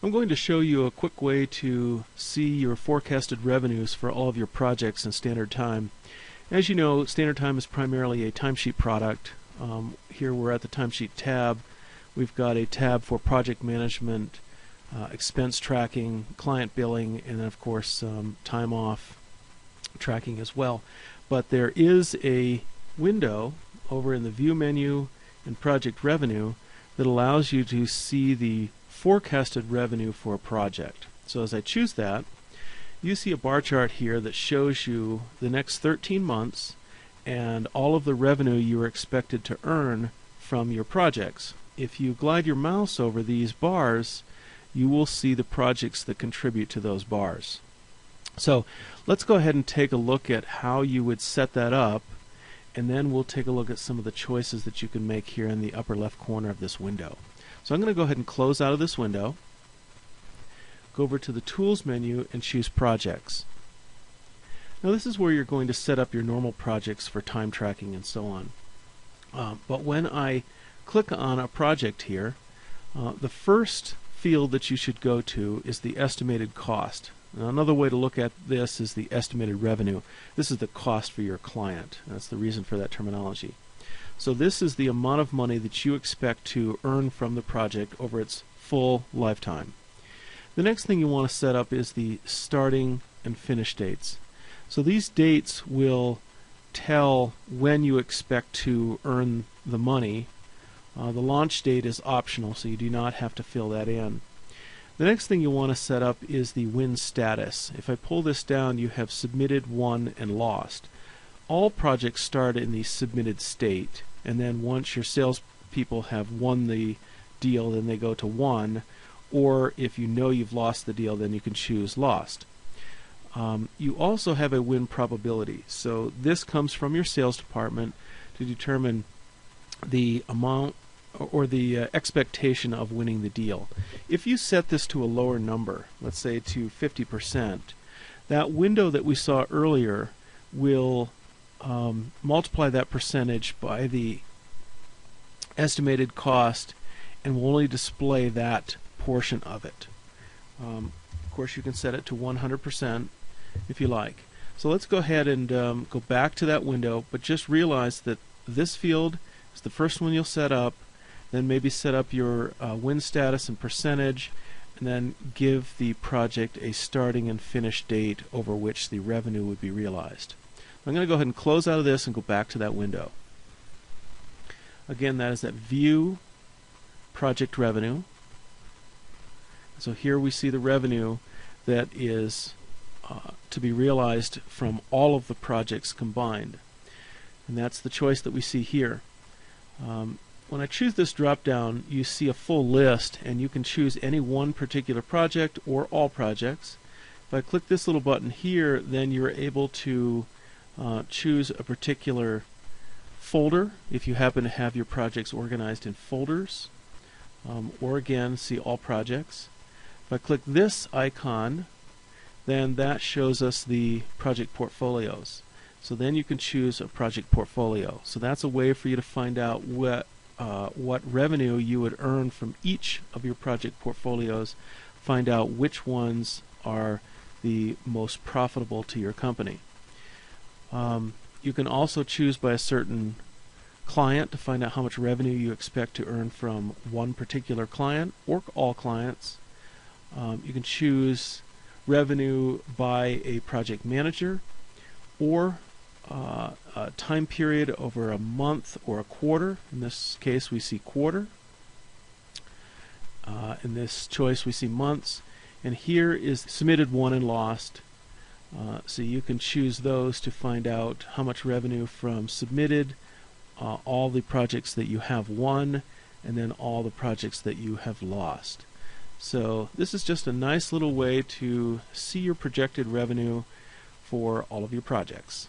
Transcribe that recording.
I'm going to show you a quick way to see your forecasted revenues for all of your projects in Standard Time. As you know, Standard Time is primarily a timesheet product. Here we're at the timesheet tab. We've got a tab for project management, expense tracking, client billing, and then of course time off tracking as well. But there is a window over in the View menu in Project Revenue that allows you to see the forecasted revenue for a project. So as I choose that, you see a bar chart here that shows you the next 13 months and all of the revenue you are expected to earn from your projects. If you glide your mouse over these bars, you will see the projects that contribute to those bars. So let's go ahead and take a look at how you would set that up, and then we'll take a look at some of the choices that you can make here in the upper left corner of this window. So I'm going to go ahead and close out of this window, go over to the Tools menu and choose Projects. Now this is where you're going to set up your normal projects for time tracking and so on. But when I click on a project here, the first field that you should go to is the estimated cost. Now, another way to look at this is the estimated revenue. This is the cost for your client. That's the reason for that terminology. So this is the amount of money that you expect to earn from the project over its full lifetime. The next thing you want to set up is the starting and finish dates. So these dates will tell when you expect to earn the money. The launch date is optional, so you do not have to fill that in. The next thing you want to set up is the win status. If I pull this down, you have submitted, won, and lost. All projects start in the submitted state, and then once your salespeople have won the deal, then they go to won, or if you know you've lost the deal, then you can choose lost. You also have a win probability. So this comes from your sales department to determine the amount or the expectation of winning the deal. If you set this to a lower number, let's say to 50%, that window that we saw earlier will multiply that percentage by the estimated cost and will only display that portion of it. Of course, you can set it to 100% if you like. So let's go ahead and go back to that window, but just realize that this field is the first one you'll set up. Then maybe set up your win status and percentage, and then give the project a starting and finish date over which the revenue would be realized. I'm going to go ahead and close out of this and go back to that window. Again, that is that View, Project Revenue. So here we see the revenue that is to be realized from all of the projects combined. And that's the choice that we see here. When I choose this drop down, you see a full list, and you can choose any one particular project or all projects. If I click this little button here, then you're able to choose a particular folder if you happen to have your projects organized in folders, or again see all projects. If I click this icon, then that shows us the project portfolios. So then you can choose a project portfolio. So that's a way for you to find out what revenue you would earn from each of your project portfolios, find out which ones are the most profitable to your company. You can also choose by a certain client to find out how much revenue you expect to earn from one particular client or all clients. You can choose revenue by a project manager, or a time period over a month or a quarter. In this case we see quarter. In this choice we see months, and here is submitted, won, and lost. So you can choose those to find out how much revenue from submitted, all the projects that you have won, and then all the projects that you have lost. So this is just a nice little way to see your projected revenue for all of your projects.